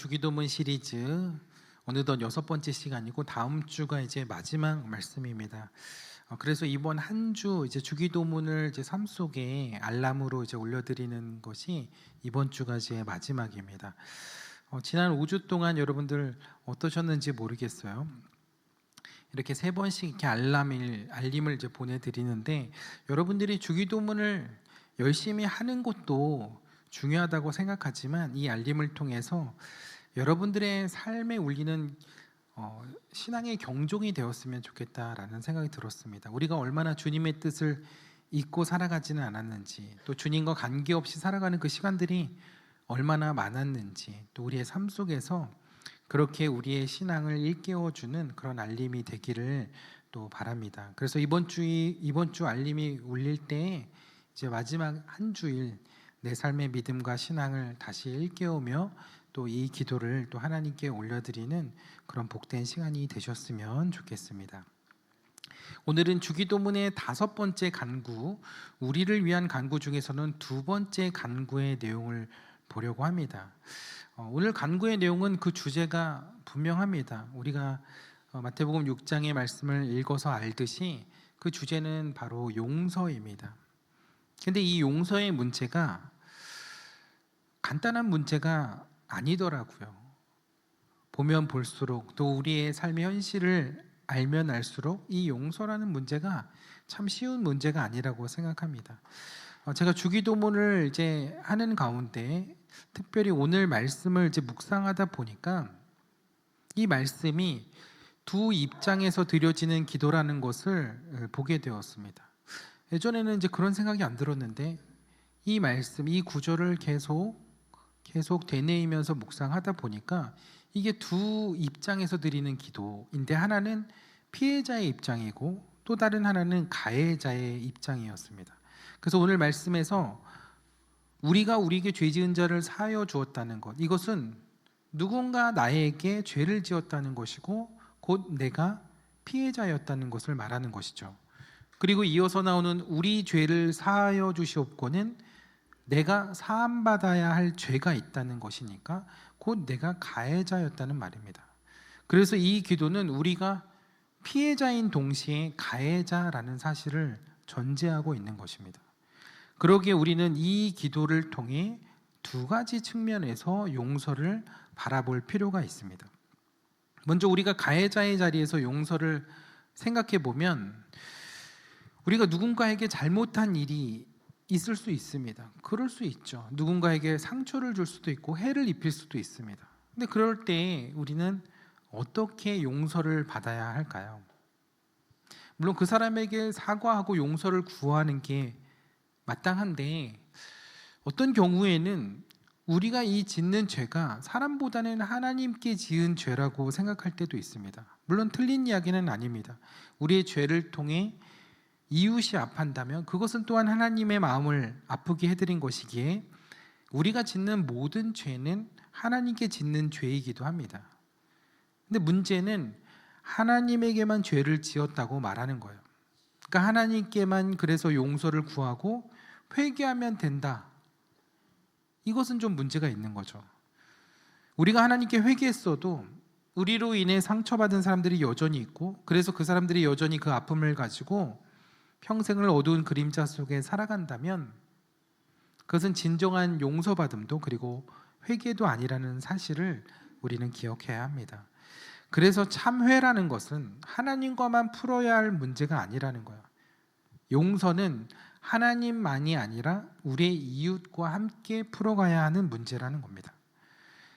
주기도문 시리즈 어느덧 6번째 시간이고 다음 주가 이제 마지막 말씀입니다. 그래서 이번 한 주 이제 주기도문을 이제 삶 속에 알람으로 이제 올려드리는 것이 이번 주가 이제 마지막입니다. 지난 5주 동안 여러분들 어떠셨는지 모르겠어요. 이렇게 3번씩 이렇게 알림을 이제 보내드리는데 여러분들이 주기도문을 열심히 하는 것도 중요하다고 생각하지만 이 알림을 통해서 여러분들의 삶에 울리는 신앙의 경종이 되었으면 좋겠다라는 생각이 들었습니다. 우리가 얼마나 주님의 뜻을 잊고 살아가지는 않았는지, 또 주님과 관계없이 살아가는 그 시간들이 얼마나 많았는지, 또 우리의 삶 속에서 그렇게 우리의 신앙을 일깨워주는 그런 알림이 되기를 또 바랍니다. 그래서 이번 주 알림이 울릴 때 이제 마지막 한 주일 내 삶의 믿음과 신앙을 다시 일깨우며 또 이 기도를 또 하나님께 올려드리는 그런 복된 시간이 되셨으면 좋겠습니다. 오늘은 주기도문의 5번째 간구, 우리를 위한 간구 중에서는 2번째 간구의 내용을 보려고 합니다. 오늘 간구의 내용은 그 주제가 분명합니다. 우리가 마태복음 6장의 말씀을 읽어서 알듯이 그 주제는 바로 용서입니다. 근데 이 용서의 문제가 간단한 문제가 아니더라고요. 보면 볼수록 또 우리의 삶의 현실을 알면 알수록 이 용서라는 문제가 참 쉬운 문제가 아니라고 생각합니다. 제가 주기도문을 이제 하는 가운데 특별히 오늘 말씀을 이제 묵상하다 보니까 이 말씀이 두 입장에서 드려지는 기도라는 것을 보게 되었습니다. 예전에는 이제 그런 생각이 안 들었는데 이 말씀, 이 구절을 계속 되뇌이면서 묵상하다 보니까 이게 두 입장에서 드리는 기도인데 하나는 피해자의 입장이고 또 다른 하나는 가해자의 입장이었습니다. 그래서 오늘 말씀에서 우리가 우리에게 죄 지은 자를 사하여 주었다는 것, 이것은 누군가 나에게 죄를 지었다는 것이고 곧 내가 피해자였다는 것을 말하는 것이죠. 그리고 이어서 나오는 우리 죄를 사하여 주시옵고는 내가 사함받아야 할 죄가 있다는 것이니까 곧 내가 가해자였다는 말입니다. 그래서 이 기도는 우리가 피해자인 동시에 가해자라는 사실을 전제하고 있는 것입니다. 그러기에 우리는 이 기도를 통해 두 가지 측면에서 용서를 바라볼 필요가 있습니다. 먼저 우리가 가해자의 자리에서 용서를 생각해 보면 우리가 누군가에게 잘못한 일이 있을 수 있습니다. 그럴 수 있죠. 누군가에게 상처를 줄 수도 있고 해를 입힐 수도 있습니다. 근데 그럴 때 우리는 어떻게 용서를 받아야 할까요? 물론 그 사람에게 사과하고 용서를 구하는 게 마땅한데 어떤 경우에는 우리가 이 짓는 죄가 사람보다는 하나님께 지은 죄라고 생각할 때도 있습니다. 물론 틀린 이야기는 아닙니다. 우리의 죄를 통해 이웃이 아파한다면 그것은 또한 하나님의 마음을 아프게 해드린 것이기에 우리가 짓는 모든 죄는 하나님께 짓는 죄이기도 합니다. 근데 문제는 하나님에게만 죄를 지었다고 말하는 거예요. 그러니까 하나님께만 그래서 용서를 구하고 회개하면 된다. 이것은 좀 문제가 있는 거죠. 우리가 하나님께 회개했어도 우리로 인해 상처받은 사람들이 여전히 있고 그래서 그 사람들이 여전히 그 아픔을 가지고 평생을 어두운 그림자 속에 살아간다면 그것은 진정한 용서받음도 그리고 회개도 아니라는 사실을 우리는 기억해야 합니다. 그래서 참회라는 것은 하나님과만 풀어야 할 문제가 아니라는 거예요. 용서는 하나님만이 아니라 우리의 이웃과 함께 풀어가야 하는 문제라는 겁니다.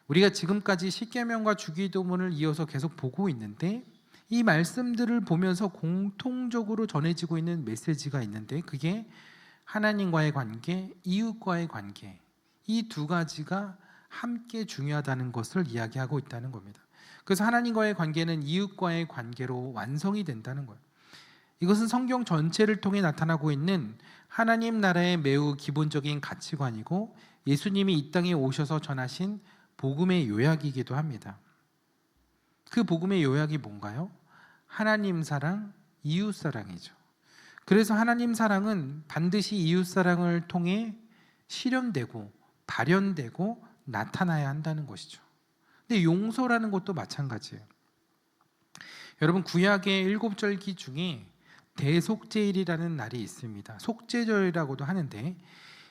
우리가 지금까지 십계명과 주기도문을 이어서 계속 보고 있는데 이 말씀들을 보면서 공통적으로 전해지고 있는 메시지가 있는데 그게 하나님과의 관계, 이웃과의 관계, 이 두 가지가 함께 중요하다는 것을 이야기하고 있다는 겁니다. 그래서 하나님과의 관계는 이웃과의 관계로 완성이 된다는 거예요. 이것은 성경 전체를 통해 나타나고 있는 하나님 나라의 매우 기본적인 가치관이고 예수님이 이 땅에 오셔서 전하신 복음의 요약이기도 합니다. 그 복음의 요약이 뭔가요? 하나님 사랑, 이웃 사랑이죠. 그래서 하나님 사랑은 반드시 이웃 사랑을 통해 실현되고 발현되고 나타나야 한다는 것이죠. 근데 근데 용서라는 것도 마찬가지예요. 여러분, 구약의 7절기 중에 대속죄일이라는 날이 있습니다. 속죄절이라고도 하는데,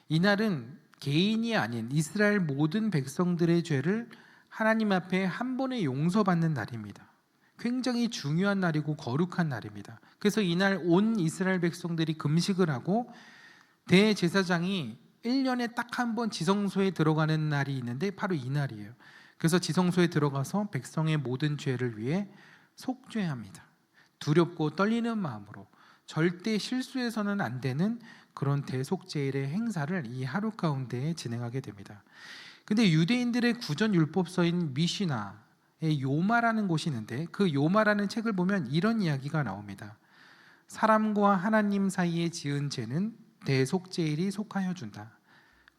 이 날은 개인이 아닌 이스라엘 모든 백성들의 죄를 하나님 앞에 한 번에 용서받는 날입니다. 굉장히 중요한 날이고 거룩한 날입니다. 그래서 이날 온 이스라엘 백성들이 금식을 하고 대제사장이 1년에 딱 한 번 지성소에 들어가는 날이 있는데 바로 이 날이에요. 그래서 지성소에 들어가서 백성의 모든 죄를 위해 속죄합니다. 두렵고 떨리는 마음으로 절대 실수해서는 안 되는 그런 대속죄일의 행사를 이 하루 가운데 진행하게 됩니다. 근데 유대인들의 구전 율법서인 미시나의 요마라는 곳이 있는데, 그 요마라는 책을 보면 이런 이야기가 나옵니다. 사람과 하나님 사이에 지은 죄는 대속죄일이 속하여 준다.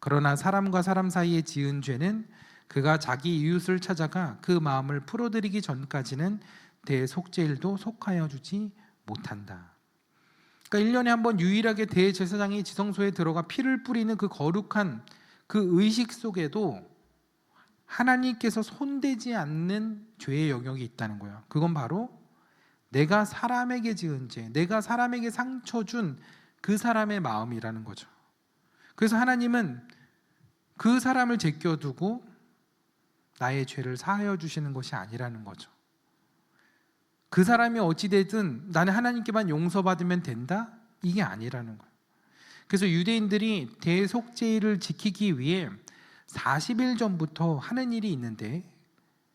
그러나 사람과 사람 사이에 지은 죄는 그가 자기 이웃을 찾아가 그 마음을 풀어드리기 전까지는 대속죄일도 속하여 주지 못한다. 그러니까 1년에 한 번 유일하게 대제사장이 지성소에 들어가 피를 뿌리는 그 거룩한 그 의식 속에도 하나님께서 손대지 않는 죄의 영역이 있다는 거예요. 그건 바로 내가 사람에게 지은 죄, 내가 사람에게 상처 준 그 사람의 마음이라는 거죠. 그래서 하나님은 그 사람을 제껴두고 나의 죄를 사하여 주시는 것이 아니라는 거죠. 그 사람이 어찌되든 나는 하나님께만 용서받으면 된다? 이게 아니라는 거예요. 그래서 유대인들이 대속죄일을 지키기 위해 40일 전부터 하는 일이 있는데,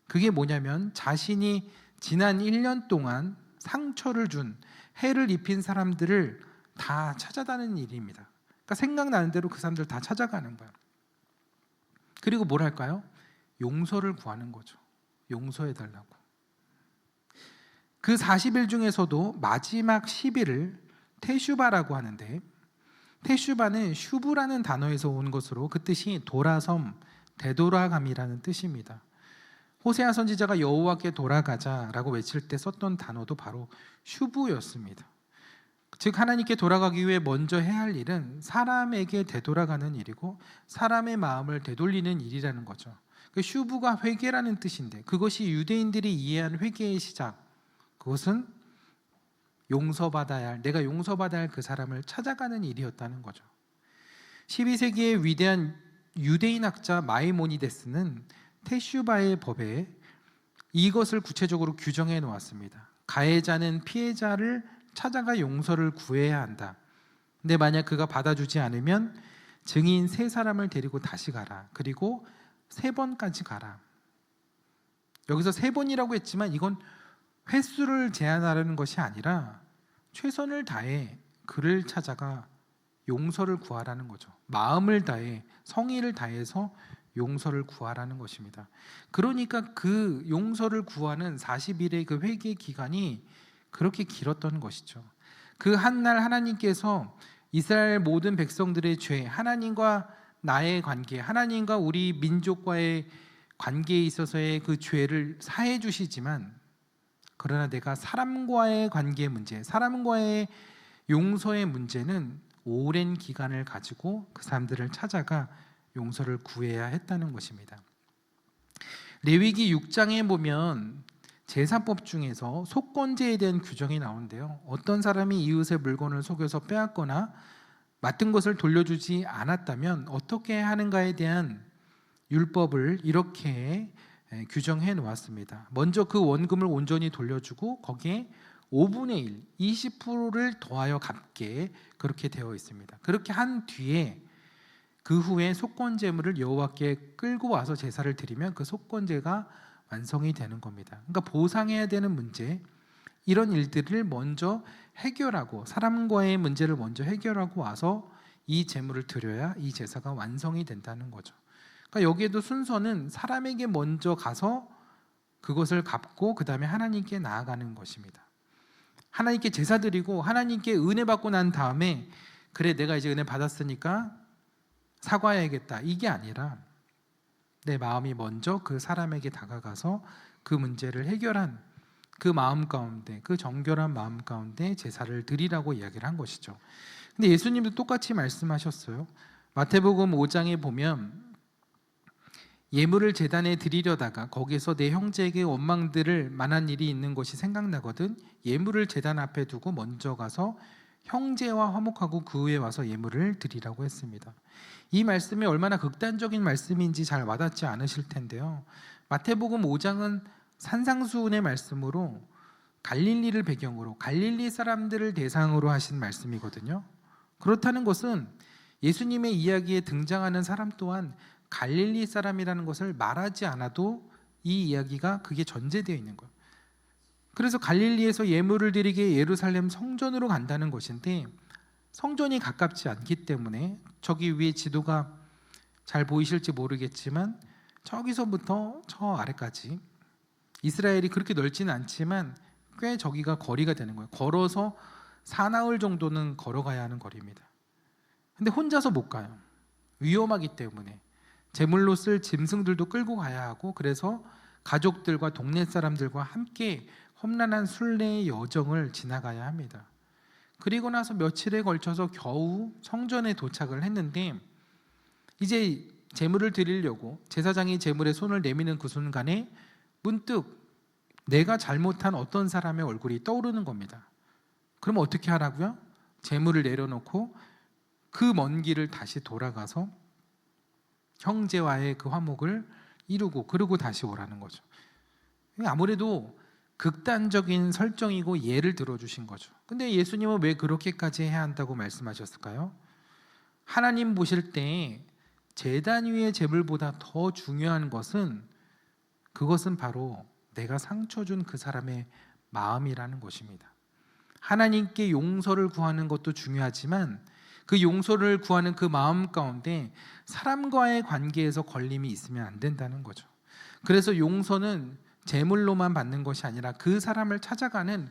그게 뭐냐면 자신이 지난 1년 동안 상처를 준, 해를 입힌 사람들을 다 찾아다니는 일입니다. 그러니까 생각나는 대로 그 사람들 다 찾아가는 거예요. 그리고 뭘 할까요? 용서를 구하는 거죠. 용서해달라고. 그 40일 중에서도 마지막 10일을 테슈바라고 하는데, 테슈바는 슈브라는 단어에서 온 것으로 그 뜻이 돌아섬, 되돌아감이라는 뜻입니다. 호세아 선지자가 여호와께 돌아가자라고 외칠 때 썼던 단어도 바로 슈브였습니다. 즉 하나님께 돌아가기 위해 먼저 해야 할 일은 사람에게 되돌아가는 일이고 사람의 마음을 되돌리는 일이라는 거죠. 그 슈브가 회개라는 뜻인데, 그것이 유대인들이 이해한 회개의 시작, 그것은 용서받아야 할, 내가 용서받아야 할 그 사람을 찾아가는 일이었다는 거죠. 12세기의 위대한 유대인 학자 마이모니데스는 테슈바의 법에 이것을 구체적으로 규정해 놓았습니다. 가해자는 피해자를 찾아가 용서를 구해야 한다. 근데 만약 그가 받아주지 않으면 증인 3사람을 데리고 다시 가라. 그리고 3번까지 가라. 여기서 3번이라고 했지만 이건 횟수를 제한하려는 것이 아니라 최선을 다해 그를 찾아가 용서를 구하라는 거죠. 마음을 다해, 성의를 다해서 용서를 구하라는 것입니다. 그러니까 그 용서를 구하는 40일의 그 회개 기간이 그렇게 길었던 것이죠. 그 한 날 하나님께서 이스라엘 모든 백성들의 죄, 하나님과 나의 관계, 하나님과 우리 민족과의 관계에 있어서의 그 죄를 사해 주시지만, 그러나 내가 사람과의 관계 문제, 사람과의 용서의 문제는 오랜 기간을 가지고 그 사람들을 찾아가 용서를 구해야 했다는 것입니다. 레위기 6장에 보면 제사법 중에서 속건제에 대한 규정이 나오는데요. 어떤 사람이 이웃의 물건을 속여서 빼앗거나 맡은 것을 돌려주지 않았다면 어떻게 하는가에 대한 율법을 이렇게 규정해 놓았습니다. 먼저 그 원금을 온전히 돌려주고 거기에 5분의 1, 20%를 더하여 갚게, 그렇게 되어 있습니다. 그렇게 한 뒤에 그 후에 속건제물을 여호와께 끌고 와서 제사를 드리면 그 속건제가 완성이 되는 겁니다. 그러니까 보상해야 되는 문제, 이런 일들을 먼저 해결하고, 사람과의 문제를 먼저 해결하고 와서 이 제물을 드려야 이 제사가 완성이 된다는 거죠. 그러니까 여기에도 순서는 사람에게 먼저 가서 그것을 갚고 그 다음에 하나님께 나아가는 것입니다. 하나님께 제사 드리고 하나님께 은혜 받고 난 다음에 그래 내가 이제 은혜 받았으니까 사과해야겠다, 이게 아니라 내 마음이 먼저 그 사람에게 다가가서 그 문제를 해결한 그 마음 가운데, 그 정결한 마음 가운데 제사를 드리라고 이야기를 한 것이죠. 근데 예수님도 똑같이 말씀하셨어요. 마태복음 5장에 보면 예물을 제단에 드리려다가 거기서 내 형제에게 원망들을 만한 일이 있는 것이 생각나거든 예물을 제단 앞에 두고 먼저 가서 형제와 화목하고 그 후에 와서 예물을 드리라고 했습니다. 이 말씀이 얼마나 극단적인 말씀인지 잘 와닿지 않으실 텐데요. 마태복음 5장은 산상수훈의 말씀으로 갈릴리를 배경으로 갈릴리 사람들을 대상으로 하신 말씀이거든요. 그렇다는 것은 예수님의 이야기에 등장하는 사람 또한 갈릴리 사람이라는 것을 말하지 않아도 이 이야기가 그게 전제되어 있는 거예요. 그래서 갈릴리에서 예물을 드리게 예루살렘 성전으로 간다는 것인데 성전이 가깝지 않기 때문에 저기 위에 지도가 잘 보이실지 모르겠지만 저기서부터 저 아래까지 이스라엘이 그렇게 넓지는 않지만 꽤 저기가 거리가 되는 거예요. 걸어서 사나흘 정도는 걸어가야 하는 거리입니다. 근데 혼자서 못 가요. 위험하기 때문에 제물로 쓸 짐승들도 끌고 가야 하고 그래서 가족들과 동네 사람들과 함께 험난한 순례의 여정을 지나가야 합니다. 그리고 나서 며칠에 걸쳐서 겨우 성전에 도착을 했는데 이제 제물을 드리려고 제사장이 제물에 손을 내미는 그 순간에 문득 내가 잘못한 어떤 사람의 얼굴이 떠오르는 겁니다. 그럼 어떻게 하라고요? 제물을 내려놓고 그 먼 길을 다시 돌아가서 형제와의 그 화목을 이루고 그러고 다시 오라는 거죠. 아무래도 극단적인 설정이고 예를 들어주신 거죠. 근데 예수님은 왜 그렇게까지 해야 한다고 말씀하셨을까요? 하나님 보실 때 제단 위의 제물보다 더 중요한 것은 그것은 바로 내가 상처 준 그 사람의 마음이라는 것입니다. 하나님께 용서를 구하는 것도 중요하지만 그 용서를 구하는 그 마음 가운데 사람과의 관계에서 걸림이 있으면 안 된다는 거죠. 그래서 용서는 제물로만 받는 것이 아니라 그 사람을 찾아가는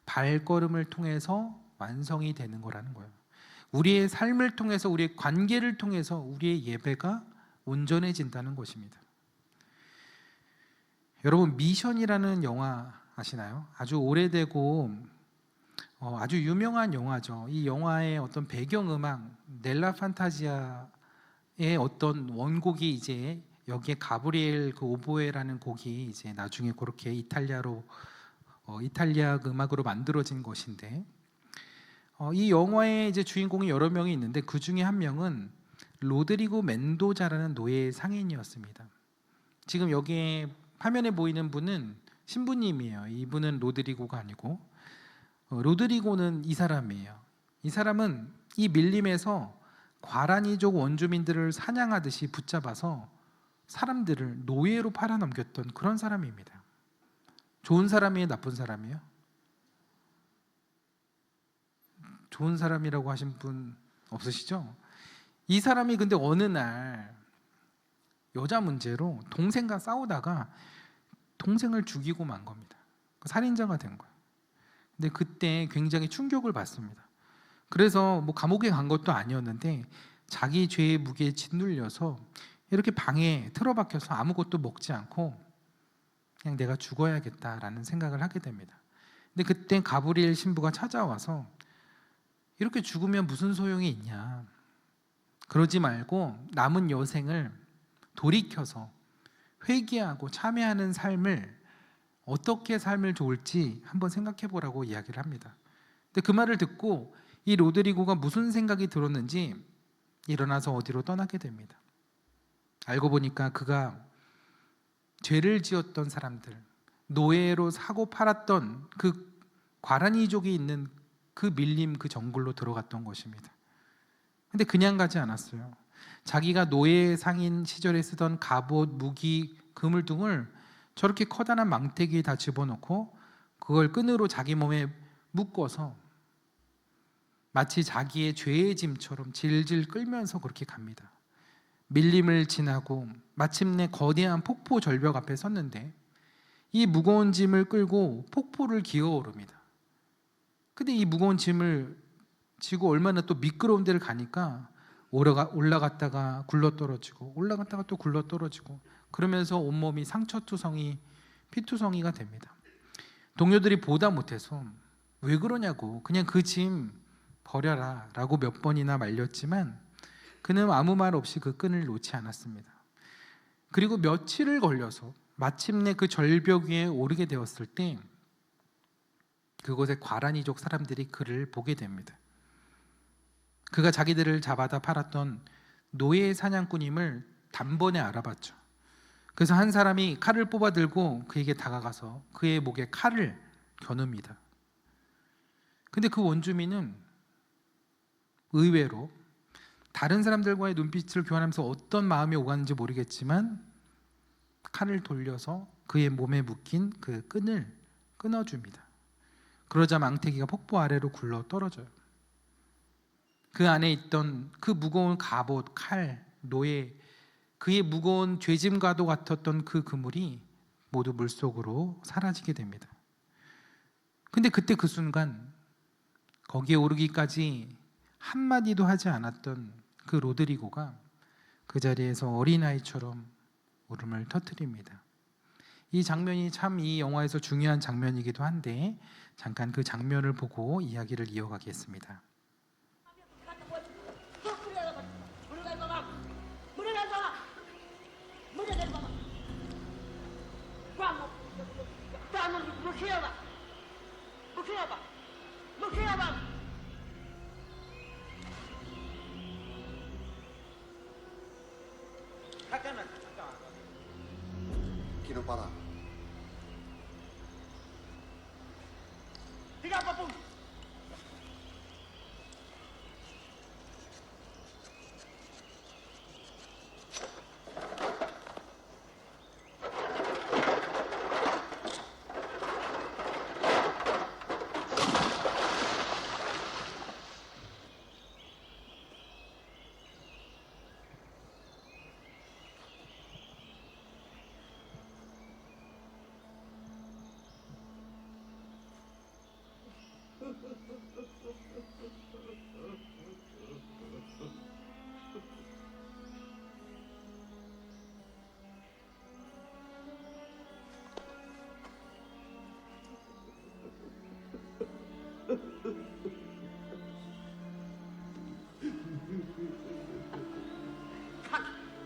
발걸음을 통해서 완성이 되는 거라는 거예요. 우리의 삶을 통해서 우리의 관계를 통해서 우리의 예배가 온전해진다는 것입니다. 여러분 미션이라는 영화 아시나요? 아주 오래되고 아주 유명한 영화죠. 이 영화의 어떤 배경음악 넬라 판타지아의 어떤 원곡이 이제 여기에 가브리엘 그 오보에라는 곡이 이제 나중에 그렇게 이탈리아로 이탈리아 음악으로 만들어진 것인데 이 영화의 이제 주인공이 여러 명이 있는데 그 중에 한 명은 로드리고 멘도자라는 노예 상인이었습니다. 지금 여기에 화면에 보이는 분은 신부님이에요. 이분은 로드리고가 아니고 로드리고는 이 사람이에요. 이 사람은 이 밀림에서 과라니족 원주민들을 사냥하듯이 붙잡아서 사람들을 노예로 팔아넘겼던 그런 사람입니다. 좋은 사람이에요? 나쁜 사람이에요? 좋은 사람이라고 하신 분 없으시죠? 이 사람이 근데 어느 날 여자 문제로 동생과 싸우다가 동생을 죽이고 만 겁니다. 살인자가 된 거예요. 근데 그때 굉장히 충격을 받습니다. 그래서 뭐 감옥에 간 것도 아니었는데 자기 죄의 무게에 짓눌려서 이렇게 방에 틀어박혀서 아무것도 먹지 않고 그냥 내가 죽어야겠다라는 생각을 하게 됩니다. 근데 그때 가브리엘 신부가 찾아와서 이렇게 죽으면 무슨 소용이 있냐, 그러지 말고 남은 여생을 돌이켜서 회개하고 참회하는 삶을 어떻게 삶을 좋을지 한번 생각해 보라고 이야기를 합니다. 근데 그 말을 듣고 이 로드리고가 무슨 생각이 들었는지 일어나서 어디로 떠나게 됩니다. 알고 보니까 그가 죄를 지었던 사람들, 노예로 사고 팔았던 그 과라니족이 있는 그 밀림 그 정글로 들어갔던 것입니다. 근데 그냥 가지 않았어요. 자기가 노예 상인 시절에 쓰던 갑옷, 무기, 그물등을 저렇게 커다란 망태기에 다 집어넣고 그걸 끈으로 자기 몸에 묶어서 마치 자기의 죄의 짐처럼 질질 끌면서 그렇게 갑니다. 밀림을 지나고 마침내 거대한 폭포 절벽 앞에 섰는데 이 무거운 짐을 끌고 폭포를 기어오릅니다. 근데 이 무거운 짐을 지고 얼마나 또 미끄러운 데를 가니까 올라갔다가 굴러떨어지고 올라갔다가 또 굴러떨어지고 그러면서 온몸이 상처투성이 피투성이가 됩니다. 동료들이 보다 못해서 왜 그러냐고 그냥 그 짐 버려라 라고 몇 번이나 말렸지만 그는 아무 말 없이 그 끈을 놓지 않았습니다. 그리고 며칠을 걸려서 마침내 그 절벽 위에 오르게 되었을 때 그곳에 과라니족 사람들이 그를 보게 됩니다. 그가 자기들을 잡아다 팔았던 노예 사냥꾼임을 단번에 알아봤죠. 그래서 한 사람이 칼을 뽑아 들고 그에게 다가가서 그의 목에 칼을 겨눕니다. 근데 그 원주민은 의외로 다른 사람들과의 눈빛을 교환하면서 어떤 마음이 오갔는지 모르겠지만 칼을 돌려서 그의 몸에 묶인 그 끈을 끊어줍니다. 그러자 망태기가 폭포 아래로 굴러 떨어져요. 그 안에 있던 그 무거운 갑옷, 칼, 노예, 그의 무거운 죄짐과도 같았던 그 그물이 모두 물속으로 사라지게 됩니다. 근데 그때 그 순간 거기에 오르기까지 한마디도 하지 않았던 그 로드리고가 그 자리에서 어린아이처럼 울음을 터뜨립니다. 이 장면이 참 이 영화에서 중요한 장면이기도 한데 잠깐 그 장면을 보고 이야기를 이어가겠습니다. Quiero parar. Tiga apa pun.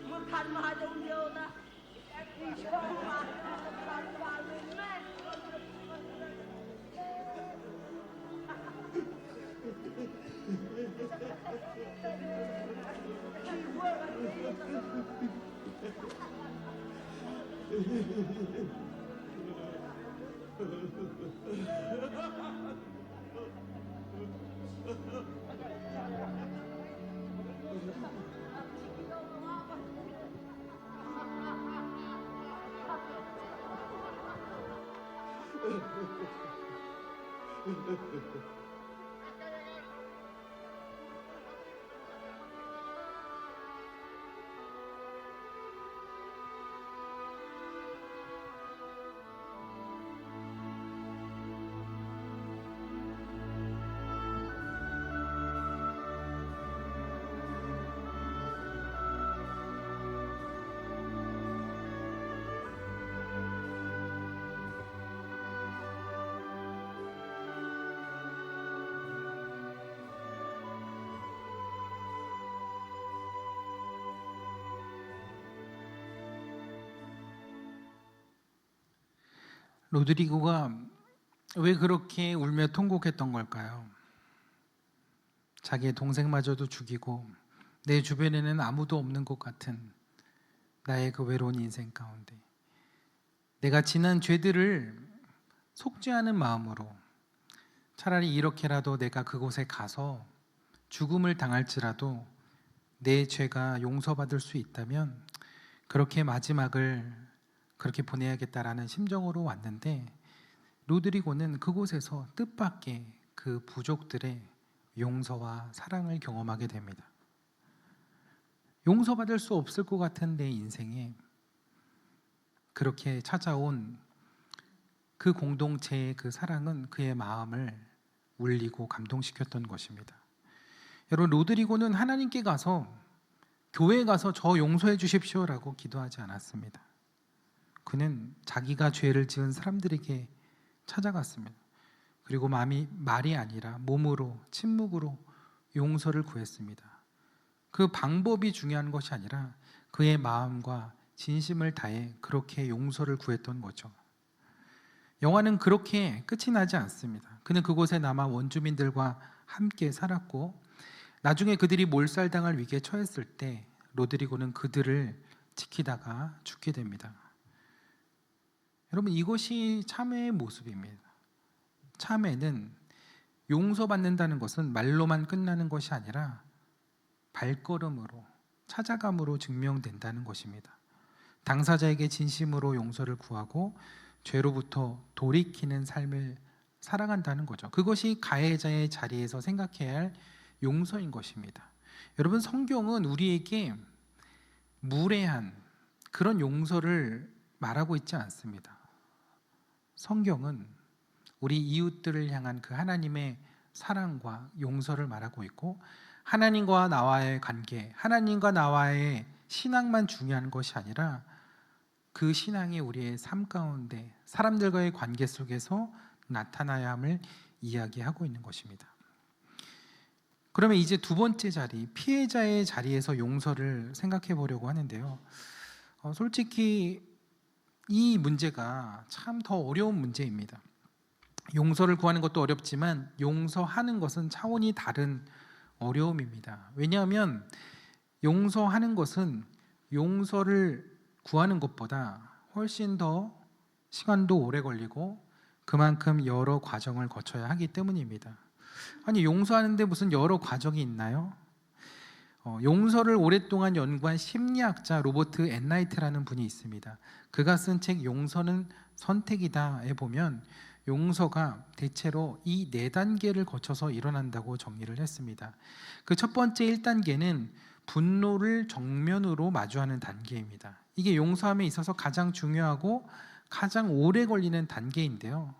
Murkan mahal undang na. 로드리고가 왜 그렇게 울며 통곡했던 걸까요? 자기의 동생마저도 죽이고 내 주변에는 아무도 없는 것 같은 나의 그 외로운 인생 가운데 내가 지난 죄들을 속죄하는 마음으로 차라리 이렇게라도 내가 그곳에 가서 죽음을 당할지라도 내 죄가 용서받을 수 있다면 그렇게 마지막을 그렇게 보내야겠다라는 심정으로 왔는데 로드리고는 그곳에서 뜻밖의 그 부족들의 용서와 사랑을 경험하게 됩니다. 용서받을 수 없을 것 같은 내 인생에 그렇게 찾아온 그 공동체의 그 사랑은 그의 마음을 울리고 감동시켰던 것입니다. 여러분, 로드리고는 하나님께 가서 교회에 가서 저 용서해 주십시오라고 기도하지 않았습니다. 그는 자기가 죄를 지은 사람들에게 찾아갔습니다. 그리고 말이 아니라 몸으로 침묵으로 용서를 구했습니다. 그 방법이 중요한 것이 아니라 그의 마음과 진심을 다해 그렇게 용서를 구했던 거죠. 영화는 그렇게 끝이 나지 않습니다. 그는 그곳에 남아 원주민들과 함께 살았고 나중에 그들이 몰살당할 위기에 처했을 때 로드리고는 그들을 지키다가 죽게 됩니다. 여러분, 이것이 참회의 모습입니다. 참회는 용서받는다는 것은 말로만 끝나는 것이 아니라 발걸음으로, 찾아감으로 증명된다는 것입니다. 당사자에게 진심으로 용서를 구하고 죄로부터 돌이키는 삶을 살아간다는 거죠. 그것이 가해자의 자리에서 생각해야 할 용서인 것입니다. 여러분, 성경은 우리에게 무례한 그런 용서를 말하고 있지 않습니다. 성경은 우리 이웃들을 향한 그 하나님의 사랑과 용서를 말하고 있고, 하나님과 나와의 관계, 하나님과 나와의 신앙만 중요한 것이 아니라 그 신앙이 우리의 삶 가운데 사람들과의 관계 속에서 나타나야 함을 이야기하고 있는 것입니다. 그러면 이제 두 번째 자리, 피해자의 자리에서 용서를 생각해 보려고 하는데요. 솔직히 이 문제가 참 더 어려운 문제입니다. 용서를 구하는 것도 어렵지만 용서하는 것은 차원이 다른 어려움입니다. 왜냐하면 용서하는 것은 용서를 구하는 것보다 훨씬 더 시간도 오래 걸리고 그만큼 여러 과정을 거쳐야 하기 때문입니다. 아니, 용서하는데 무슨 여러 과정이 있나요? 용서를 오랫동안 연구한 심리학자 로버트 엔라이트라는 분이 있습니다. 그가 쓴 책 용서는 선택이다에 보면 용서가 대체로 이 4단계를 거쳐서 일어난다고 정리를 했습니다. 그 첫 번째 1단계는 분노를 정면으로 마주하는 단계입니다. 이게 용서함에 있어서 가장 중요하고 가장 오래 걸리는 단계인데요.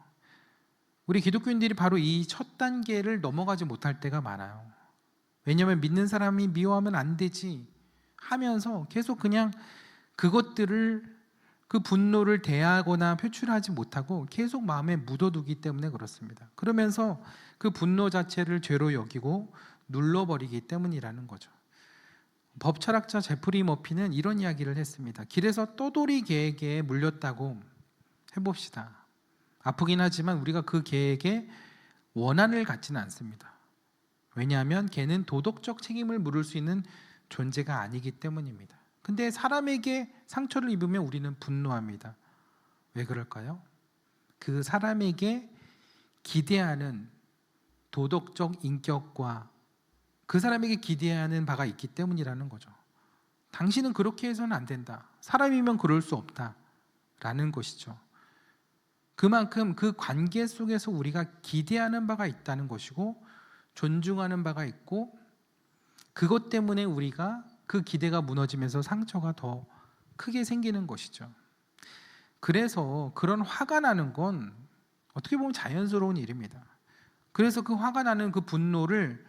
우리 기독교인들이 바로 이 첫 단계를 넘어가지 못할 때가 많아요. 왜냐하면 믿는 사람이 미워하면 안 되지 하면서 계속 그냥 그것들을, 그 분노를 대하거나 표출하지 못하고 계속 마음에 묻어두기 때문에 그렇습니다. 그러면서 그 분노 자체를 죄로 여기고 눌러버리기 때문이라는 거죠. 법철학자 제프리 머피는 이런 이야기를 했습니다. 길에서 떠돌이 개에게 물렸다고 해봅시다. 아프긴 하지만 우리가 그 개에게 원한을 갖지는 않습니다. 왜냐하면 개는 도덕적 책임을 물을 수 있는 존재가 아니기 때문입니다. 근데 사람에게 상처를 입으면 우리는 분노합니다. 왜 그럴까요? 그 사람에게 기대하는 도덕적 인격과 그 사람에게 기대하는 바가 있기 때문이라는 거죠. 당신은 그렇게 해서는 안 된다. 사람이면 그럴 수 없다라는 것이죠. 그만큼 그 관계 속에서 우리가 기대하는 바가 있다는 것이고 존중하는 바가 있고, 그것 때문에 우리가 그 기대가 무너지면서 상처가 더 크게 생기는 것이죠. 그래서 그런 화가 나는 건 어떻게 보면 자연스러운 일입니다. 그래서 그 화가 나는 그 분노를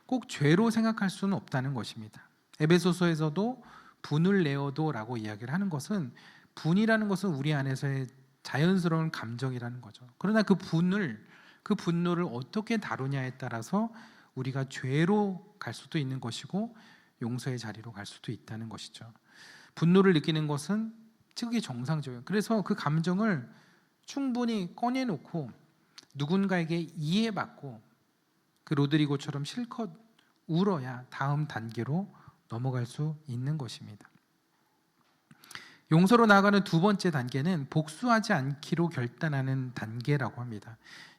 꼭 죄로 생각할 수는 없다는 것입니다. 에베소서에서도 분을 내어도라고 이야기를 하는 것은, 분이라는 것은 우리 안에서의 자연스러운 감정이라는 거죠. 그러나 그 분노를 어떻게 다루냐에 따라서 우리가 죄로 갈 수도 있는 것이고 용서의 자리로 갈 수도 있다는 것이죠. 분노를 느끼는 것은 특히 정상적이에요. 그래서 그 감정을 충분히 꺼내놓고 누군가에게 이해받고 그 로드리고처럼 실컷 울어야 다음 단계로 넘어갈 수 있는 것입니다. 용서로 나아가는 두 번째 단계는 복수하지 않기로 결단하는 단계라고 합니다.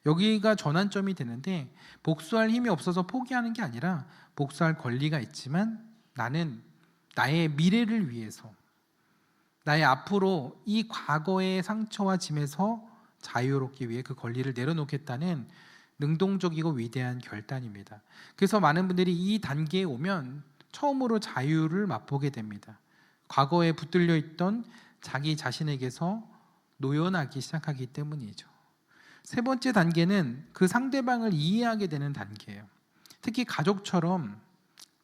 여기가 전환점이 되는데, 복수할 힘이 없어서 포기하는 게 아니라 복수할 권리가 있지만 나는 나의 미래를 위해서, 나의 앞으로 이 과거의 상처와 짐에서 자유롭기 위해 그 권리를 내려놓겠다는 능동적이고 위대한 결단입니다. 그래서 많은 분들이 이 단계에 오면 처음으로 자유를 맛보게 됩니다. 과거에 붙들려 있던 자기 자신에게서 노연하기 시작하기 때문이죠. 세 번째 단계는 그 상대방을 이해하게 되는 단계예요. 특히 가족처럼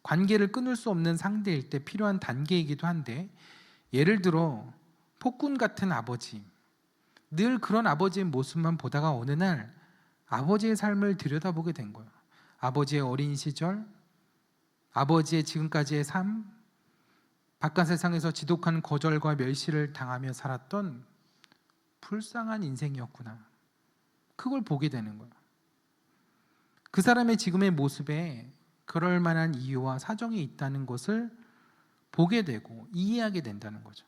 관계를 끊을 수 없는 상대일 때 필요한 단계이기도 한데, 예를 들어 폭군 같은 아버지, 늘 그런 아버지의 모습만 보다가 어느 날 아버지의 삶을 들여다보게 된 거예요. 아버지의 어린 시절, 아버지의 지금까지의 삶, 바깥 세상에서 지독한 거절과 멸시를 당하며 살았던 불쌍한 인생이었구나. 그걸 보게 되는 거예요. 그 사람의 지금의 모습에 그럴 만한 이유와 사정이 있다는 것을 보게 되고 이해하게 된다는 거죠.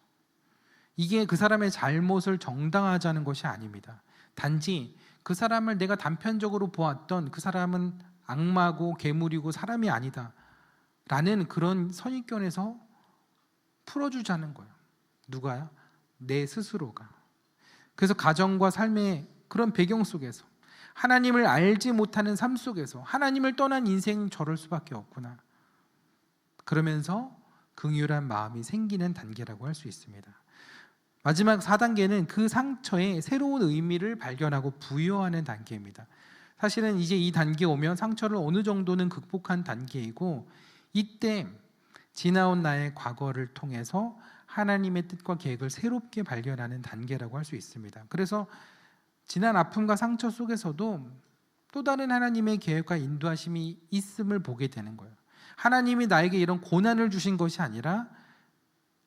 이게 그 사람의 잘못을 정당화하자는 것이 아닙니다. 단지 그 사람을 내가 단편적으로 보았던 그 사람은 악마고 괴물이고 사람이 아니다 라는 그런 선입견에서 풀어주자는 거예요. 누가요? 내 스스로가. 그래서 가정과 삶의 그런 배경 속에서 하나님을 알지 못하는 삶 속에서 하나님을 떠난 인생 저럴 수밖에 없구나. 그러면서 긍휼한 마음이 생기는 단계라고 할 수 있습니다. 마지막 4단계는 그 상처에 새로운 의미를 발견하고 부여하는 단계입니다. 사실은 이제 이 단계에 오면 상처를 어느 정도는 극복한 단계이고, 이때 지나온 나의 과거를 통해서 하나님의 뜻과 계획을 새롭게 발견하는 단계라고 할 수 있습니다. 그래서 지난 아픔과 상처 속에서도 또 다른 하나님의 계획과 인도하심이 있음을 보게 되는 거예요. 하나님이 나에게 이런 고난을 주신 것이 아니라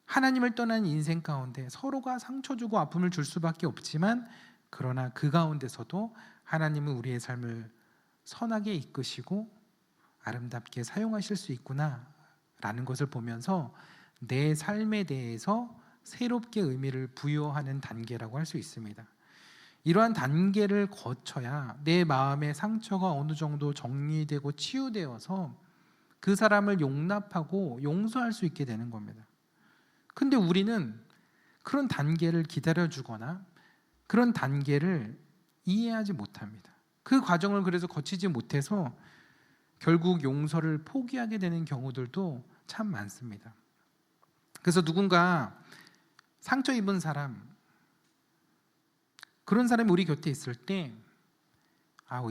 하나님을 떠난 인생 가운데 서로가 상처 주고 아픔을 줄 수밖에 없지만, 그러나 그 가운데서도 하나님은 우리의 삶을 선하게 이끄시고 아름답게 사용하실 수 있구나 라는 것을 보면서 내 삶에 대해서 새롭게 의미를 부여하는 단계라고 할 수 있습니다. 이러한 단계를 거쳐야 내 마음의 상처가 어느 정도 정리되고 치유되어서 그 사람을 용납하고 용서할 수 있게 되는 겁니다. 근데 우리는 그런 단계를 기다려주거나 그런 단계를 이해하지 못합니다. 그 과정을 그래서 거치지 못해서 결국 용서를 포기하게 되는 경우들도 참 많습니다. 그래서 누군가 상처 입은 사람, 그런 사람이 우리 곁에 있을 때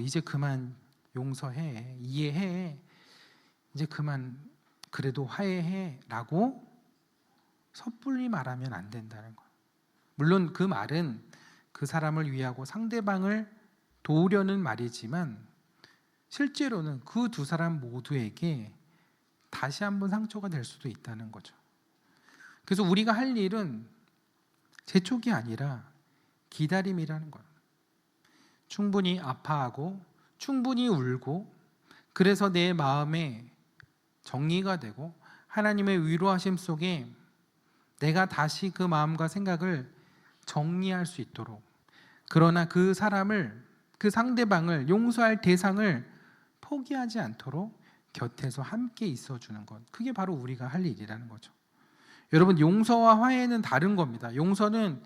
이제 그만 용서해, 이해해, 이제 그만 그래도 화해해 라고 섣불리 말하면 안 된다는 거예요. 물론 그 말은 그 사람을 위하고 상대방을 도우려는 말이지만 실제로는 그 두 사람 모두에게 다시 한번 상처가 될 수도 있다는 거죠. 그래서 우리가 할 일은 재촉이 아니라 기다림이라는 거예요. 충분히 아파하고 충분히 울고, 그래서 내 마음에 정리가 되고 하나님의 위로하심 속에 내가 다시 그 마음과 생각을 정리할 수 있도록, 그러나 그 사람을, 그 상대방을 용서할 대상을 포기하지 않도록 곁에서 함께 있어주는 것, 그게 바로 우리가 할 일이라는 거죠. 여러분, 용서와 화해는 다른 겁니다. 용서는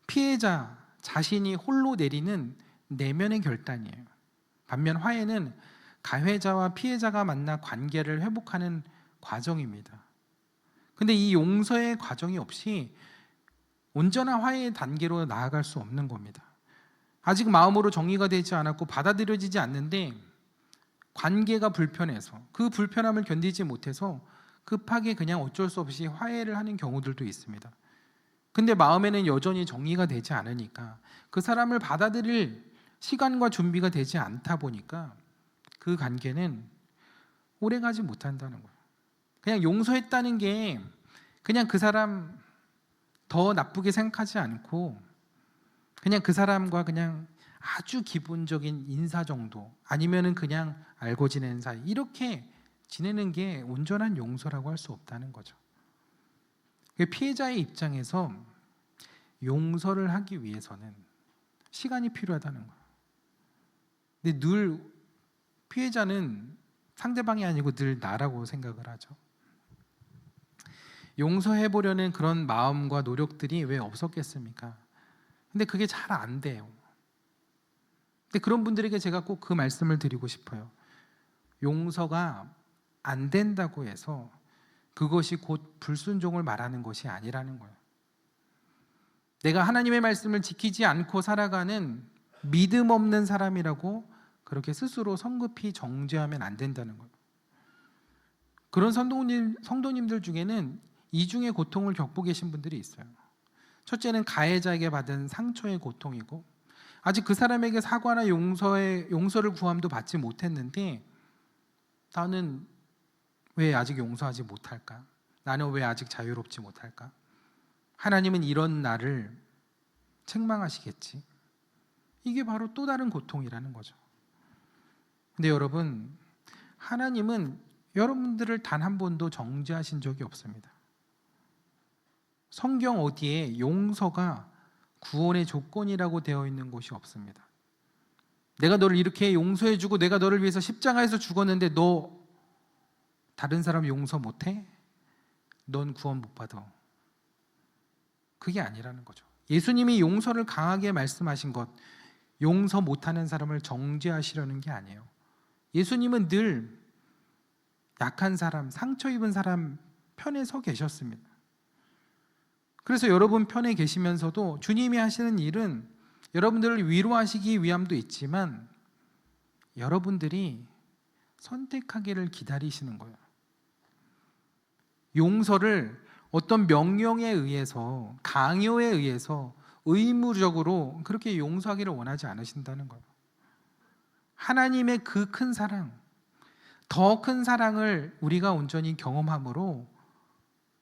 피해자 자신이 홀로 내리는 내면의 결단이에요. 반면 화해는 가해자와 피해자가 만나 관계를 회복하는 과정입니다. 근데 이 용서의 과정이 없이 온전한 화해의 단계로 나아갈 수 없는 겁니다. 아직 마음으로 정리가 되지 않았고 받아들여지지 않는데 관계가 불편해서, 그 불편함을 견디지 못해서 급하게 그냥 어쩔 수 없이 화해를 하는 경우들도 있습니다. 근데 마음에는 여전히 정리가 되지 않으니까, 그 사람을 받아들일 시간과 준비가 되지 않다 보니까 그 관계는 오래가지 못한다는 거예요. 그냥 용서했다는 게 그냥 그 사람 더 나쁘게 생각하지 않고 그냥 그 사람과 그냥 아주 기본적인 인사 정도, 아니면은 그냥 알고 지내는 사이, 이렇게 지내는 게 온전한 용서라고 할 수 없다는 거죠. 피해자의 입장에서 용서를 하기 위해서는 시간이 필요하다는 거예요. 근데 늘 피해자는 상대방이 아니고 늘 나라고 생각을 하죠. 용서해보려는 그런 마음과 노력들이 왜 없었겠습니까? 근데 그게 잘 안 돼요. 근데 그런 분들에게 제가 꼭 그 말씀을 드리고 싶어요. 용서가 안 된다고 해서 그것이 곧 불순종을 말하는 것이 아니라는 거예요. 내가 하나님의 말씀을 지키지 않고 살아가는 믿음 없는 사람이라고 그렇게 스스로 성급히 정죄하면 안 된다는 거예요. 그런 성도님들 중에는 이중의 고통을 겪고 계신 분들이 있어요. 첫째는 가해자에게 받은 상처의 고통이고, 아직 그 사람에게 사과나 용서를 구함도 받지 못했는데 나는 왜 아직 용서하지 못할까? 나는 왜 아직 자유롭지 못할까? 하나님은 이런 나를 책망하시겠지. 이게 바로 또 다른 고통이라는 거죠. 근데 여러분, 하나님은 여러분들을 단 한 번도 정죄하신 적이 없습니다. 성경 어디에 용서가 구원의 조건이라고 되어 있는 곳이 없습니다. 내가 너를 이렇게 용서해주고 내가 너를 위해서 십자가에서 죽었는데 너 다른 사람 용서 못해? 넌 구원 못 받아. 그게 아니라는 거죠. 예수님이 용서를 강하게 말씀하신 것, 용서 못하는 사람을 정죄하시려는 게 아니에요. 예수님은 늘 약한 사람, 상처 입은 사람 편에 서 계셨습니다. 그래서 여러분 편에 계시면서도 주님이 하시는 일은 여러분들을 위로하시기 위함도 있지만 여러분들이 선택하기를 기다리시는 거예요. 용서를 어떤 명령에 의해서, 강요에 의해서 의무적으로 그렇게 용서하기를 원하지 않으신다는 거예요. 하나님의 그 큰 사랑, 더 큰 사랑을 우리가 온전히 경험함으로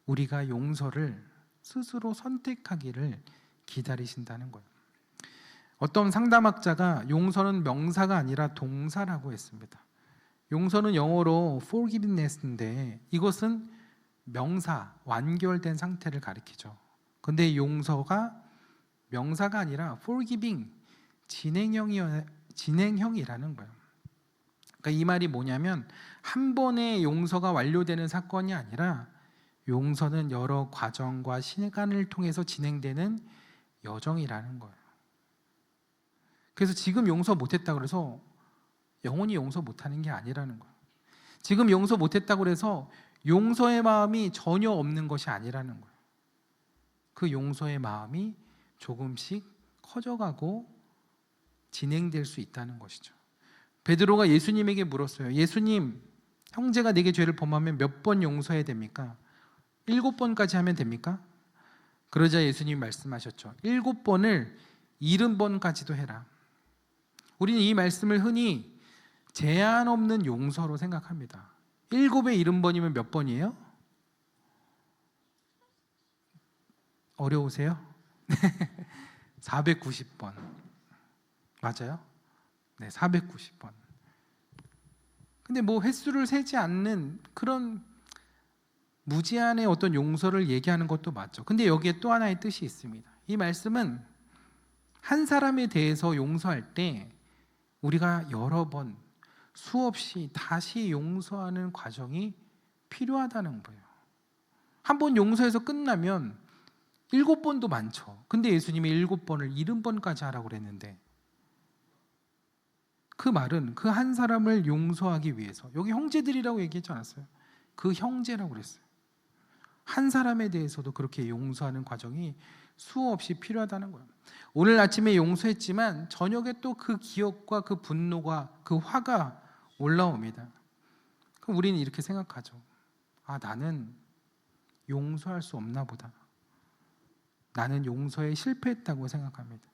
우리가 용서를 스스로 선택하기를 기다리신다는 거예요. 어떤 상담학자가 용서는 명사가 아니라 동사라고 했습니다. 용서는 영어로 forgiveness인데 이것은 명사, 완결된 상태를 가리키죠. 근데 용서가 명사가 아니라 forgiving, 진행형이라는 거예요. 그러니까 이 말이 뭐냐면 한 번에 용서가 완료되는 사건이 아니라 용서는 여러 과정과 시간을 통해서 진행되는 여정이라는 거예요. 그래서 지금 용서 못했다고 해서 영원히 용서 못하는 게 아니라는 거예요. 지금 용서 못했다고 해서 용서의 마음이 전혀 없는 것이 아니라는 거예요. 그 용서의 마음이 조금씩 커져가고 진행될 수 있다는 것이죠. 베드로가 예수님에게 물었어요. 예수님, 형제가 내게 죄를 범하면 몇 번 용서해야 됩니까? 7번까지 하면 됩니까? 그러자 예수님이 말씀하셨죠. 7번을 70번까지도 해라. 우리는 이 말씀을 흔히 제한 없는 용서로 생각합니다. 7에 70번이면 몇 번이에요? 어려우세요? 490번. 맞아요? 네, 490번. 근데 뭐 횟수를 세지 않는 그런 무제한의 어떤 용서를 얘기하는 것도 맞죠. 근데 여기에 또 하나의 뜻이 있습니다. 이 말씀은 한 사람에 대해서 용서할 때 우리가 여러 번 수없이 다시 용서하는 과정이 필요하다는 거예요. 한 번 용서해서 끝나면 7번도 많죠. 근데 예수님이 7번을 70번까지 하라고 그랬는데 그 말은 그 한 사람을 용서하기 위해서, 여기 형제들이라고 얘기했지 않았어요? 그 형제라고 그랬어요. 한 사람에 대해서도 그렇게 용서하는 과정이 수없이 필요하다는 거예요. 오늘 아침에 용서했지만 저녁에 또 그 기억과 그 분노가, 그 화가 올라옵니다. 그럼 우리는 이렇게 생각하죠. 아, 나는 용서할 수 없나 보다. 나는 용서에 실패했다고 생각합니다.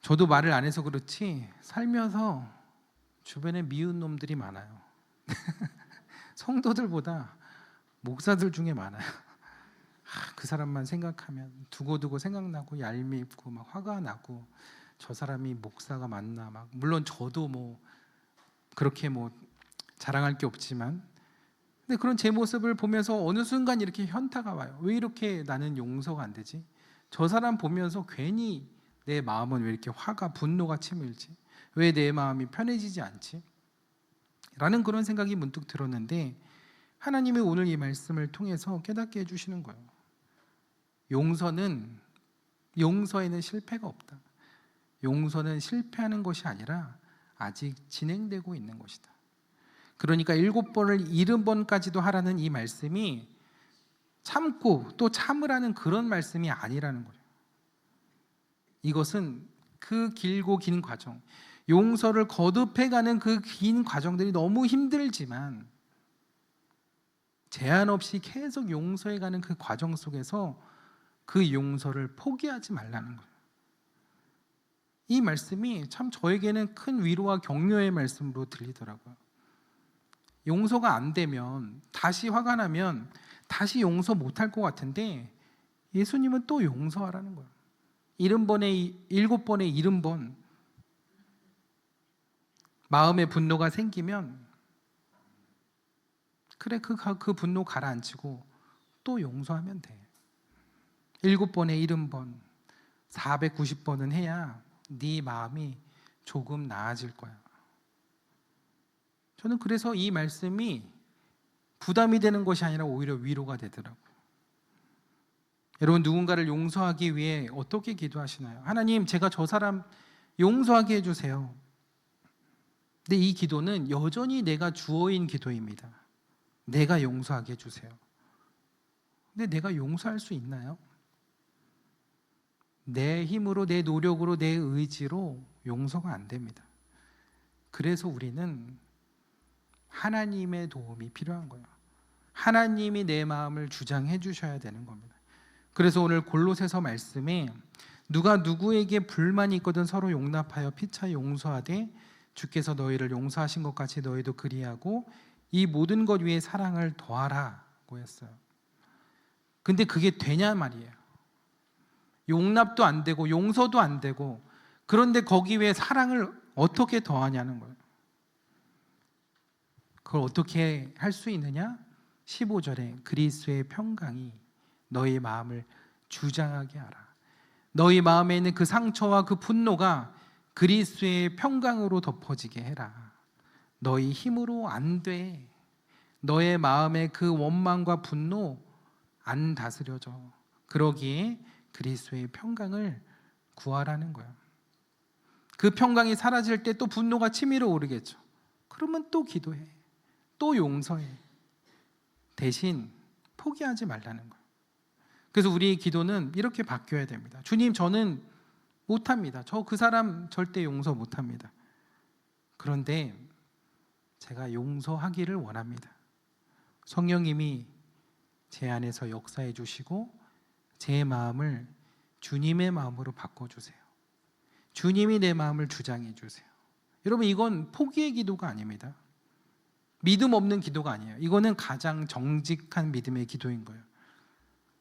저도 말을 안 해서 그렇지 살면서 주변에 미운 놈들이 많아요. 성도들보다 목사들 중에 많아요. 그 사람만 생각하면 두고두고 생각나고 얄밉고 막 화가 나고, 저 사람이 목사가 맞나, 막 물론 저도 뭐 그렇게 뭐 자랑할 게 없지만, 근데 그런 제 모습을 보면서 어느 순간 이렇게 현타가 와요. 왜 이렇게 나는 용서가 안 되지? 저 사람 보면서 괜히 내 마음은 왜 이렇게 화가, 분노가 치밀지? 왜 내 마음이 편해지지 않지? 라는 그런 생각이 문득 들었는데 하나님이 오늘 이 말씀을 통해서 깨닫게 해주시는 거예요. 용서에는 실패가 없다. 용서는 실패하는 것이 아니라 아직 진행되고 있는 것이다. 그러니까 7번을 70번까지도 하라는 이 말씀이 참고 또 참으라는 그런 말씀이 아니라는 거예요. 이것은 그 길고 긴 과정, 용서를 거듭해가는 그 긴 과정들이 너무 힘들지만 제한 없이 계속 용서해가는 그 과정 속에서 그 용서를 포기하지 말라는 거예요. 이 말씀이 참 저에게는 큰 위로와 격려의 말씀으로 들리더라고요. 용서가 안 되면, 다시 화가 나면 다시 용서 못할 것 같은데 예수님은 또 용서하라는 거예요. 70번에 70번 마음의 분노가 생기면 그래, 그 분노 가라앉히고 또 용서하면 돼. 7번에 70번, 490번은 해야 네 마음이 조금 나아질 거야. 저는 그래서 이 말씀이 부담이 되는 것이 아니라 오히려 위로가 되더라고요. 여러분, 누군가를 용서하기 위해 어떻게 기도하시나요? 하나님, 제가 저 사람 용서하게 해주세요. 근데 이 기도는 여전히 내가 주어인 기도입니다. 내가 용서하게 해주세요. 근데 내가 용서할 수 있나요? 내 힘으로, 내 노력으로, 내 의지로 용서가 안 됩니다. 그래서 우리는 하나님의 도움이 필요한 거예요. 하나님이 내 마음을 주장해 주셔야 되는 겁니다. 그래서 오늘 골로새서 말씀에 누가 누구에게 불만이 있거든 서로 용납하여 피차 용서하되 주께서 너희를 용서하신 것 같이 너희도 그리하고 이 모든 것 위에 사랑을 더하라고 했어요. 근데 그게 되냐 말이에요. 용납도 안 되고 용서도 안 되고, 그런데 거기 위에 사랑을 어떻게 더하냐는 거예요. 그걸 어떻게 할 수 있느냐? 15절에 그리스도의 평강이 너희 마음을 주장하게 하라. 너희 마음에 있는 그 상처와 그 분노가 그리스도의 평강으로 덮어지게 해라. 너희 힘으로 안 돼. 너의 마음의 그 원망과 분노 안 다스려져. 그러기에 그리스도의 평강을 구하라는 거야. 그 평강이 사라질 때 또 분노가 치밀어 오르겠죠. 그러면 또 기도해. 또 용서해. 대신 포기하지 말라는 거예요. 그래서 우리의 기도는 이렇게 바뀌어야 됩니다. 주님, 저는 못합니다. 저 그 사람 절대 용서 못합니다. 그런데 제가 용서하기를 원합니다. 성령님이 제 안에서 역사해 주시고 제 마음을 주님의 마음으로 바꿔주세요. 주님이 내 마음을 주장해 주세요. 여러분, 이건 포기의 기도가 아닙니다. 믿음 없는 기도가 아니에요. 이거는 가장 정직한 믿음의 기도인 거예요.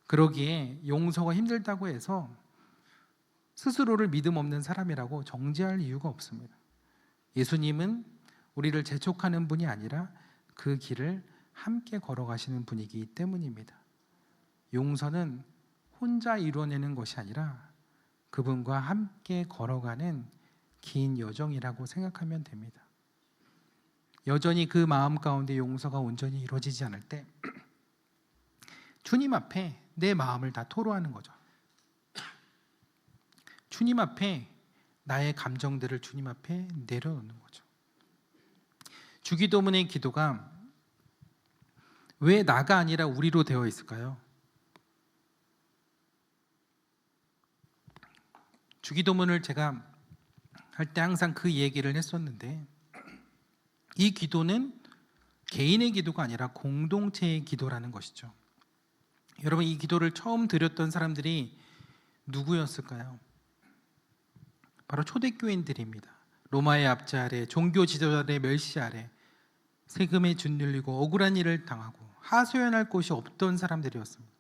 그러기에 용서가 힘들다고 해서 스스로를 믿음 없는 사람이라고 정죄할 이유가 없습니다. 예수님은 우리를 재촉하는 분이 아니라 그 길을 함께 걸어가시는 분이기 때문입니다. 용서는 혼자 이루어내는 것이 아니라 그분과 함께 걸어가는 긴 여정이라고 생각하면 됩니다. 여전히 그 마음 가운데 용서가 온전히 이루어지지 않을 때 주님 앞에 내 마음을 다 토로하는 거죠. 주님 앞에 나의 감정들을 주님 앞에 내려놓는 거죠. 주기도문의 기도가 왜 나가 아니라 우리로 되어 있을까요? 주기도문을 제가 할 때 항상 그 얘기를 했었는데, 이 기도는 개인의 기도가 아니라 공동체의 기도라는 것이죠. 여러분, 이 기도를 처음 드렸던 사람들이 누구였을까요? 바로 초대교인들입니다. 로마의 압제 아래, 종교 지도자들의 멸시 아래 세금에 짓눌리고 억울한 일을 당하고 하소연할 곳이 없던 사람들이었습니다.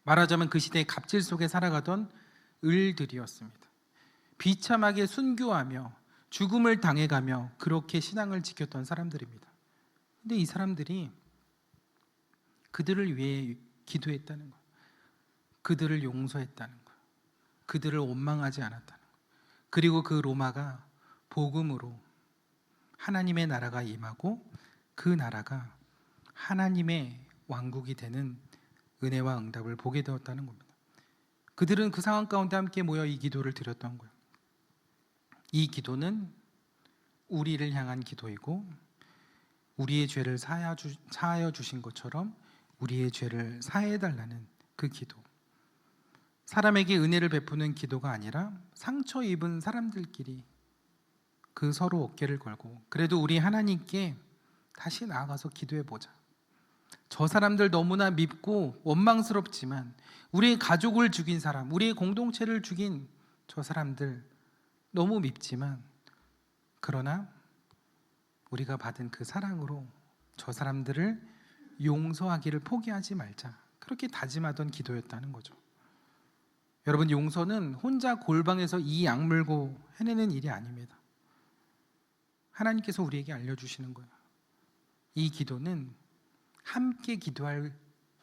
말하자면 그 시대의 갑질 속에 살아가던 을들이었습니다. 비참하게 순교하며 죽음을 당해가며 그렇게 신앙을 지켰던 사람들입니다. 근데 이 사람들이 그들을 위해 기도했다는 거예요. 그들을 용서했다는 거예요. 그들을 원망하지 않았다는 거예요. 그리고 그 로마가 복음으로 하나님의 나라가 임하고 그 나라가 하나님의 왕국이 되는 은혜와 응답을 보게 되었다는 겁니다. 그들은 그 상황 가운데 함께 모여 이 기도를 드렸던 거예요. 이 기도는 우리를 향한 기도이고, 우리의 죄를 사하여 주신 것처럼 우리의 죄를 사해달라는 그 기도. 사람에게 은혜를 베푸는 기도가 아니라 상처 입은 사람들끼리 그 서로 어깨를 걸고, 그래도 우리 하나님께 다시 나아가서 기도해 보자. 저 사람들 너무나 밉고 원망스럽지만, 우리의 가족을 죽인 사람, 우리의 공동체를 죽인 저 사람들 너무 밉지만, 그러나 우리가 받은 그 사랑으로 저 사람들을 용서하기를 포기하지 말자, 그렇게 다짐하던 기도였다는 거죠. 여러분, 용서는 혼자 골방에서 이 악물고 해내는 일이 아닙니다. 하나님께서 우리에게 알려주시는 거예요. 이 기도는 함께 기도할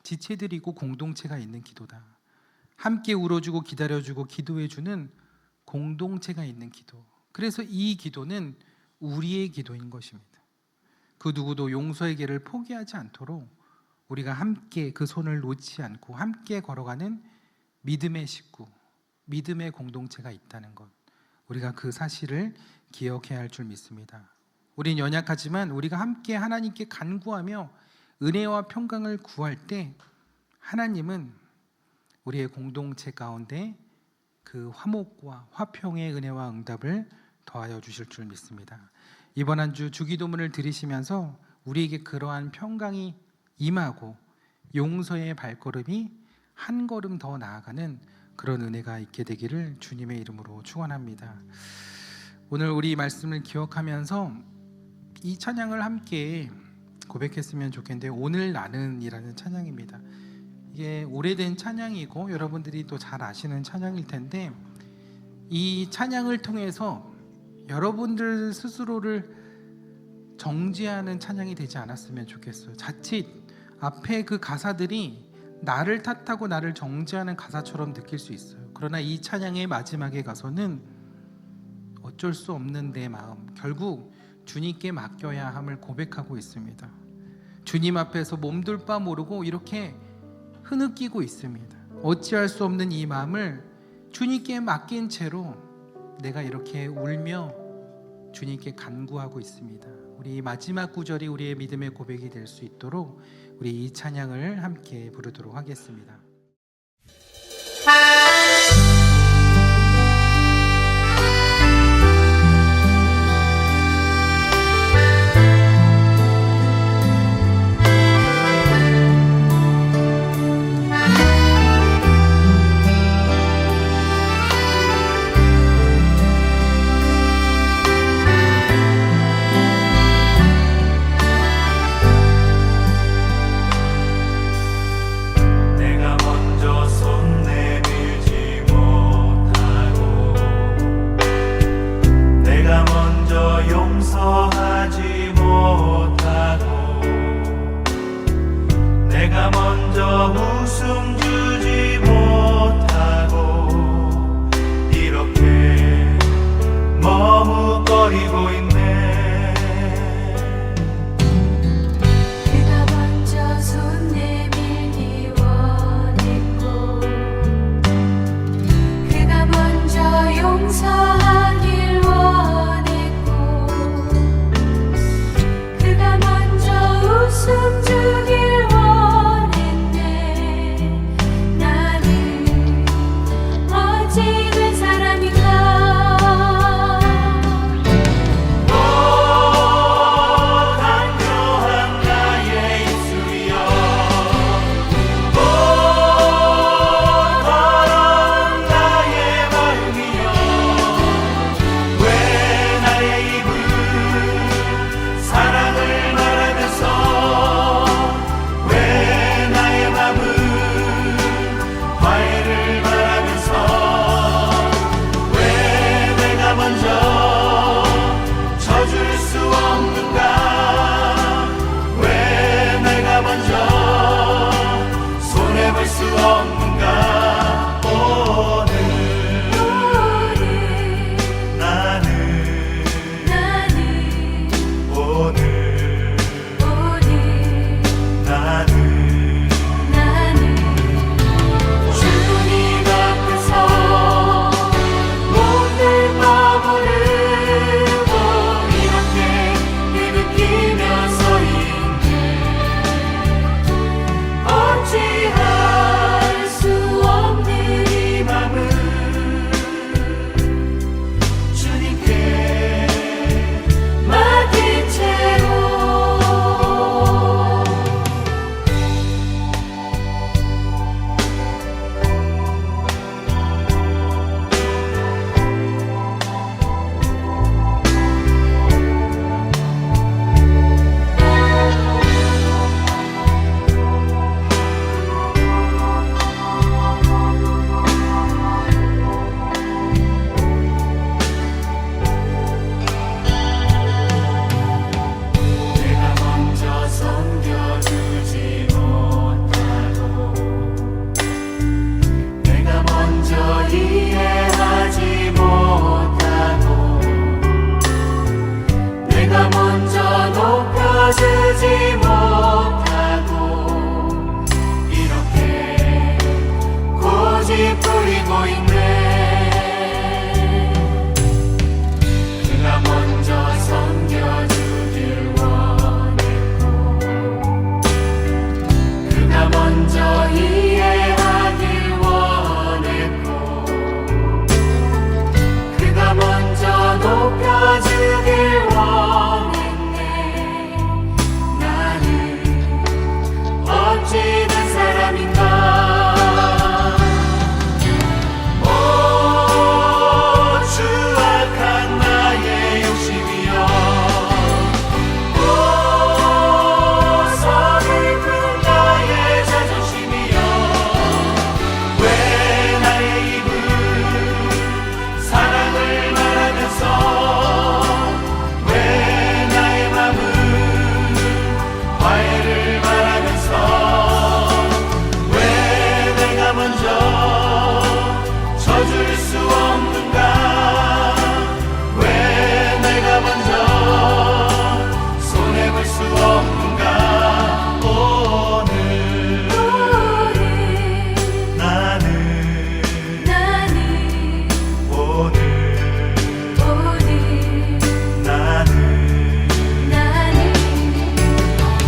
지체들이고 공동체가 있는 기도다. 함께 울어주고 기다려주고 기도해주는 공동체가 있는 기도. 그래서 이 기도는 우리의 기도인 것입니다. 그 누구도 용서의 길을 포기하지 않도록 우리가 함께 그 손을 놓지 않고 함께 걸어가는 믿음의 식구, 믿음의 공동체가 있다는 것, 우리가 그 사실을 기억해야 할 줄 믿습니다. 우린 연약하지만 우리가 함께 하나님께 간구하며 은혜와 평강을 구할 때 하나님은 우리의 공동체 가운데 그 화목과 화평의 은혜와 응답을 더하여 주실 줄 믿습니다. 이번 한 주 주기도문을 들으시면서 우리에게 그러한 평강이 임하고 용서의 발걸음이 한 걸음 더 나아가는 그런 은혜가 있게 되기를 주님의 이름으로 축원합니다. 오늘 우리 말씀을 기억하면서 이 찬양을 함께 고백했으면 좋겠는데, 오늘 나는 이라는 찬양입니다. 이게 오래된 찬양이고 여러분들이 또 잘 아시는 찬양일 텐데, 이 찬양을 통해서 여러분들 스스로를 정죄하는 찬양이 되지 않았으면 좋겠어요. 자칫 앞에 그 가사들이 나를 탓하고 나를 정죄하는 가사처럼 느낄 수 있어요. 그러나 이 찬양의 마지막에 가서는 어쩔 수 없는 내 마음, 결국 주님께 맡겨야 함을 고백하고 있습니다. 주님 앞에서 몸둘 바 모르고 이렇게 흐느끼고 있습니다. 어찌할 수 없는 이 마음을 주님께 맡긴 채로 내가 이렇게 울며 주님께 간구하고 있습니다. 우리 마지막 구절이 우리의 믿음의 고백이 될 수 있도록 우리 이 찬양을 함께 부르도록 하겠습니다. 웃음 주길 원했네. 멈춰주지 못하고 이렇게 고집부리고 있네. 그가 먼저 섬겨주길 원했고 그가 먼저 이해하길 원했고 그가 먼저 높여주길 원했네. 나는 어찌된 사람인가. 오 추악한 나의 욕심이여, 오 서글픈 나의 자존심이여, 왜 나의 입은 사랑을 말하면서 왜 나의 맘은 화해를 말하면서 왜 내가 먼저 져줄 수 없는가. 왜 내가 먼저 손해볼 수 없는가. 오늘 나는 오늘 나는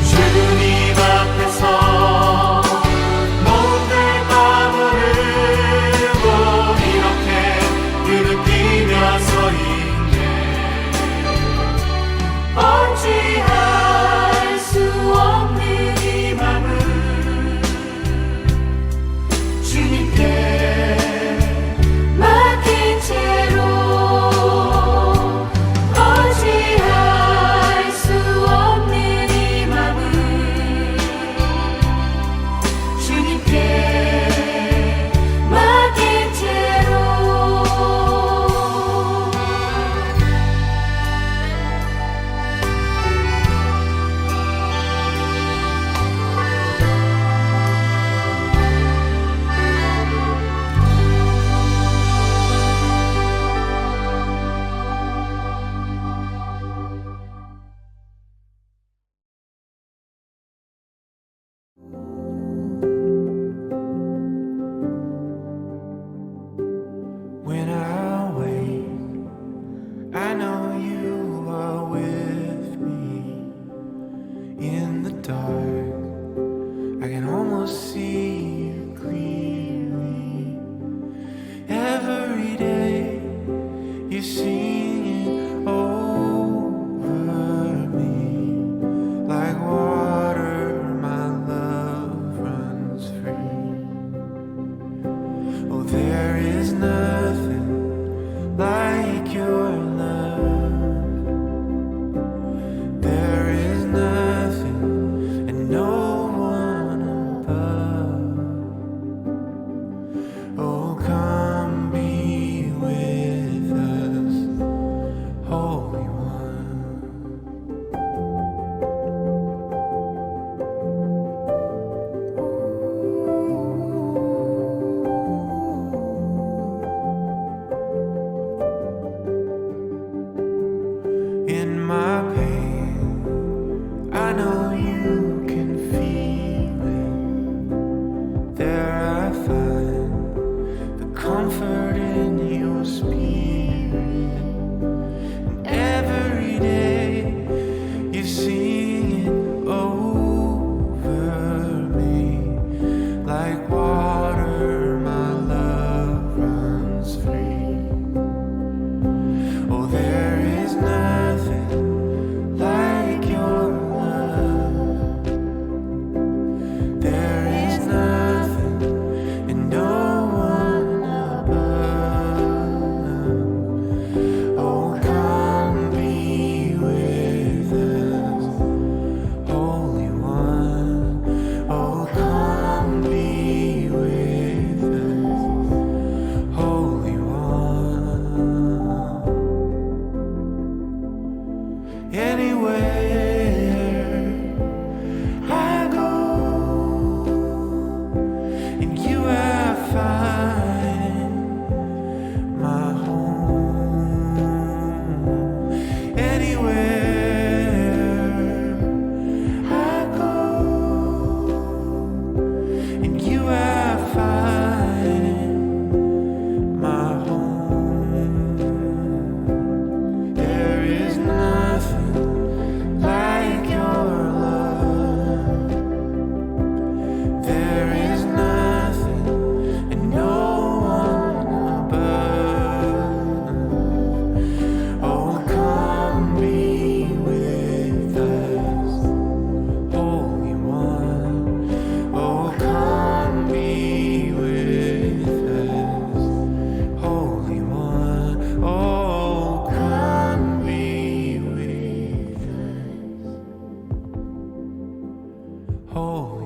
주님 앞에서 모든 까무르고 이렇게 뒤느끼며 서 있네. 어찌할 수 없는 이 맘을 주님께 맡긴 채로 어찌할 수 없는 이 맘을 주님께 맡긴 채로. When I wake, I know you are with me. In the dark, I can almost see you clearly. Every day, you're singing over me. Like water, my love runs free. Oh, there is nothing like your love. There is nothing and no one above. Oh, come be with us, Holy One. In my pain, I know you can feel it. There I find the comfort in your spirit. And every day you're singing over me. Like water, my love runs free. Oh, there is nothing like your love. hold